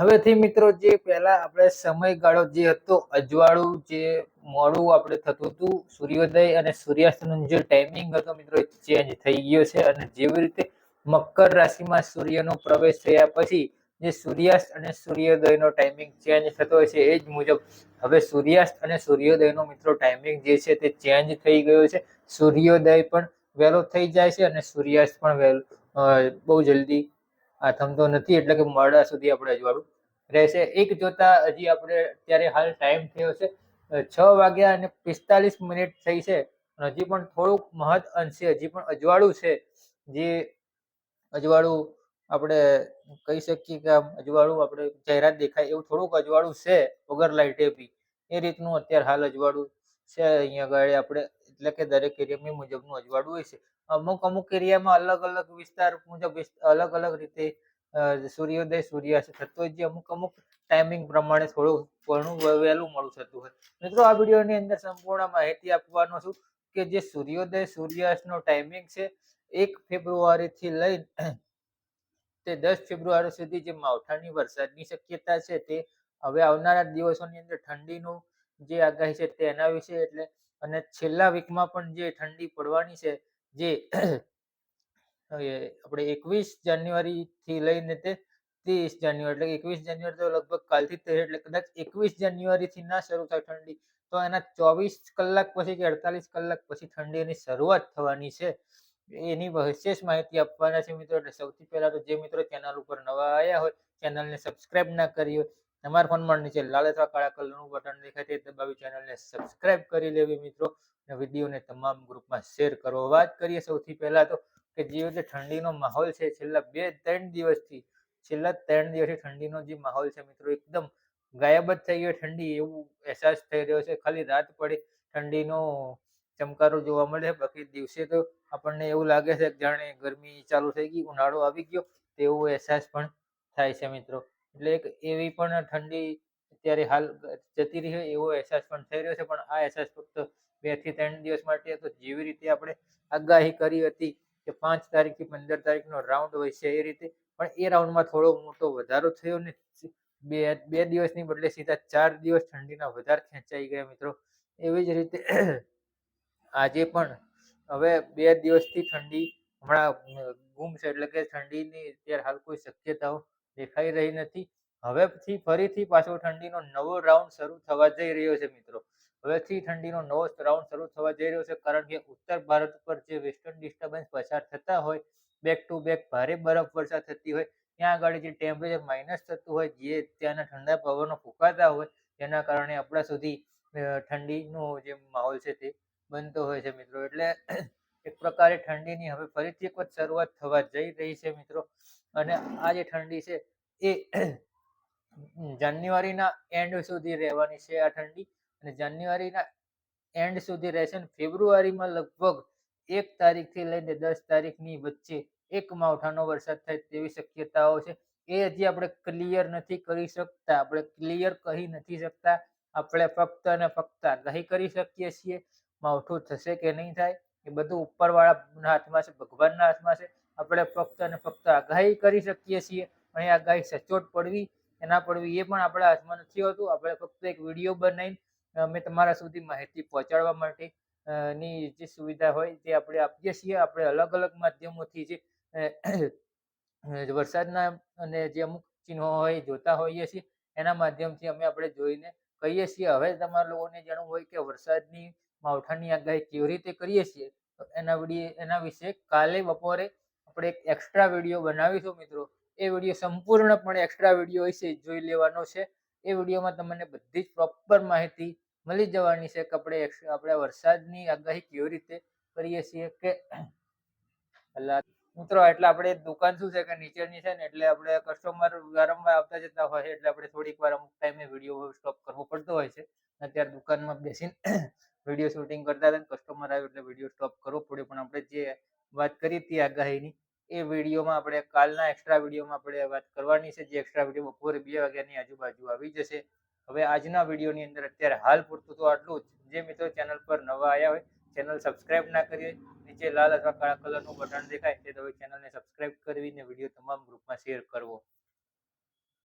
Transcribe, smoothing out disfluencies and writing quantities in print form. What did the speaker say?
હવેથી મિત્રો જે પહેલા આપણે સમયગાળો જે હતો અજવાળું જે મોડું આપણે થતું હતું સૂર્યોદય અને સૂર્યાસ્તનો જે ટાઈમિંગ હતો મિત્રો ચેન્જ થઈ ગયો છે અને જેવી રીતે મકર રાશિમાં સૂર્યનો પ્રવેશ થયા પછી જે સૂર્યાસ્ત અને સૂર્યોદયનો ટાઈમિંગ ચેન્જ થતો હોય છે એ જ મુજબ હવે સૂર્યાસ્ત અને સૂર્યોદયનો મિત્રો ટાઈમિંગ જે છે તે ચેન્જ થઈ ગયો છે. સૂર્યોદય પણ વહેલો થઈ જાય છે અને સૂર્યાસ્ત પણ વહેલો બહુ જલ્દી થમતો નથી, એટલે કે મોડા સુધી આપણે અજવાળું રહેશે. એક જોતા હજી આપણે અત્યારે હાલ ટાઈમ થયો છે 6:45 થઈ છે. હજી પણ થોડુંક મહદ અંશે હજી પણ અજવાળું છે. જે અજવાળું આપણે કહી શકીએ કે આમ અજવાળું આપણે ચહેરા દેખાય એવું થોડુંક અજવાળું છે વગર લાઈટે બી એ રીતનું અત્યારે હાલ અજવાળું છે અહીંયા આગળ આપણે, એટલે કે દરેક એરિયા મુજબનું અજવાળું હોય છે. અમુક એરિયામાં અલગ અલગ વિસ્તાર મુજબ અલગ અલગ રીતે સૂર્યોદય સૂર્યાસ્ત થતો હોય છે. અમુક ટાઈમિંગ પ્રમાણે થોડું ઘણું વહેલું મોડું થતું હોય. મિત્રો આ વિડીયોની અંદર સંપૂર્ણ માહિતી આપવાનો છું કે જે સૂર્યોદય સૂર્યાસ્તનો ટાઈમિંગ છે 1 ફેબ્રુઆરીથી લઈ તે 10 ફેબ્રુઆરી સુધી જે માવઠાની વરસાદની શક્યતા છે તે હવે આવનારા દિવસોની અંદર ઠંડીનું જે આગાહી છે તેના વિશે એટલે અને છેલ્લા વીકમાં પણ જે ઠંડી પડવાની છે જે આપણે 21 જાન્યુઆરી થી લઈને તે 30 જાન્યુઆરી એટલે 21 જાન્યુઆરી તો લગભગ કાલથી જ થઈ, એટલે કદાચ 21 જાન્યુઆરી થી ના શરૂ થાય ઠંડી તો એના 24 કલાક પછી કે 48 કલાક પછી ઠંડીની શરૂઆત થવાની છે. એની વિશેષ માહિતી આપવાના છે મિત્રો. એટલે સૌથી પહેલા તો જે મિત્રો ચેનલ ઉપર નવા આવ્યા હોય ચેનલને સબસ્ક્રાઇબ ના કરી હોય, તમારા ફોનમાં નીચે લાલ અથવા કાળા કલરનું બટન દેખાય તે દબાવી ચેનલને સબસ્ક્રાઇબ કરી લેવી મિત્રો અને વિડીયોને તમામ ગ્રુપમાં શેર કરો. વાત કરીએ સૌથી પહેલા તો કે જે રીતે ઠંડીનો માહોલ છે છેલ્લા 2-3 દિવસથી ઠંડીનો જે માહોલ છે મિત્રો એકદમ ગાયબ જ થઈ ગયો ઠંડી એવું અહેસાસ થઈ રહ્યો છે. ખાલી રાત પડે ઠંડીનો ચમકારો જોવા મળે, બાકી દિવસે તો આપણને એવું લાગે છે કે જાણે ગરમી ચાલુ થઈ ગઈ, ઉનાળો આવી ગયો તેવો અહેસાસ પણ થાય છે મિત્રો. એટલે એક એવી પણ ઠંડી અત્યારે હાલ જતી રહી એવો અહેસાસ પણ થઈ રહ્યો છે. પણ આ અહેસાસ ફક્ત 2 થી 3 દિવસ માટે હતો. જેવી રીતે આપણે આગાહી કરી હતી કે 5 તારીખથી 15 તારીખનો રાઉન્ડ હોય છે એ રીતે પણ એ રાઉન્ડમાં થોડો મોટો વધારો થયો ને બે દિવસની બદલે સીધા 4 દિવસ ઠંડીના વધારે ખેંચાઈ ગયા મિત્રો. એવી જ રીતે આજે પણ હવે 2 દિવસથી ઠંડી હમણાં ગુમ છે, એટલે કે ઠંડીની અત્યારે હાલ કોઈ શક્યતાઓ દેખાઈ રહી નથી. હવેથી ફરીથી પાછો ઠંડીનો નવો રાઉન્ડ શરૂ થવા જઈ રહ્યો છે મિત્રો. હવેથી ઠંડીનો નવો રાઉન્ડ શરૂ થવા જઈ રહ્યો છે, કારણ કે ઉત્તર ભારત પર જે વેસ્ટર્ન ડિસ્ટર્બન્સ પસાર થતા હોય, બેક ટુ બેક ભારે બરફ વર્ષા થતી હોય, ત્યાં આગળ જે ટેમ્પરેચર માઇનસ થતું હોય, જે ત્યાંના ઠંડા પવનો ફૂંકાતા હોય તેના કારણે આપણા સુધી ઠંડીનો જે માહોલ છે તે બનતો હોય છે મિત્રો. એટલે એક પ્રકારે ઠંડીની હવે ફરીથી એક વખત શરૂઆત થવા જઈ રહી છે મિત્રો. અને આ જે ઠંડી છે એ જાન્યુઆરીના એન્ડ સુધી રહેવાની છે આ ઠંડી, અને જાન્યુઆરીના એન્ડ સુધી રહેશે અને ફેબ્રુઆરીમાં લગભગ 1 તારીખથી લઈને 10 તારીખની વચ્ચે એક માવઠાનો વરસાદ થાય તેવી શક્યતાઓ છે. એ હજી આપણે ક્લિયર નથી કરી શકતા, આપણે ક્લિયર કહી નથી શકતા. આપણે ફક્ત અને ફક્ત આગાહી કરી શકીએ છીએ. માવઠું થશે કે નહીં થાય એ બધું ઉપરવાળાના હાથમાં છે, ભગવાનના હાથમાં છે. આપણે ફક્ત અને ફક્ત આગાહી કરી શકીએ છીએ, અને આગાહી સચોટ પડવી કે ના પડવી એ પણ આપણા હાથમાં નથી હોતું. આપણે ફક્ત એક વિડીયો બનાવીને અમે તમારા સુધી માહિતી પહોંચાડવા માટે ની જે સુવિધા હોય તે આપણે આપીએ છીએ. આપણે અલગ અલગ માધ્યમોથી જે વરસાદના અને જે અમુક ચિહ્નો હોય જોતા હોઈએ છીએ એના માધ્યમથી આપણે જોઈને કહીએ છીએ. હવે તમારા લોકોને જાણવું હોય કે વરસાદની માવઠાની આગાહી કેવી રીતે કરીએ છીએ તો એના વિશે કાલે બપોરે આપણે એક એક્સ્ટ્રા વિડીયો બનાવીશું મિત્રો. એ વિડીયો સંપૂર્ણપણે એક્સ્ટ્રા વિડીયો વિશે જોઈ લેવાનો છે. એ વિડીયોમાં તમને બધી જ પ્રોપર માહિતી મળી જવાની છે કે આપણે વરસાદની આગાહી કેવી રીતે કરીએ છીએ કે મિત્રો. એટલે આપણે દુકાન શું છે કે નીચેની છે ને, એટલે આપણે કસ્ટમર વારંવાર આવતા જતા હોય એટલે આપણે થોડીક વાર અમુક ટાઈમે વિડીયો સ્ટોપ કરવો પડતો હોય છે. અત્યારે દુકાનમાં બેસીને વિડીયો શૂટિંગ કરતા હતા, કસ્ટમર આવ્યો એટલે વિડીયો સ્ટોપ કરવો પડ્યો. પણ આપણે જે વાત કરી હતી આગાહીની એ વિડીયોમાં આપણે કાલના એક્સ્ટ્રા વિડીયોમાં આપણે વાત કરવાની છે. જે એક્સ્ટ્રા વિડીયો બપોરે 2 વાગ્યાની આજુબાજુ આવી જશે. હવે આજના વિડીયોની અંદર અત્યારે હાલ પૂરતું તો આટલું જ. જે મિત્રો ચેનલ પર નવા આવ્યા હોય ચેનલ સબસ્ક્રાઇબ ના કરી, નીચે લાલ અથવા કાળા કલરનું બટન દેખાય તે ચેનલને સબસ્ક્રાઇબ કરવીને વિડીયો તમામ ગ્રુપમાં શેર કરવો.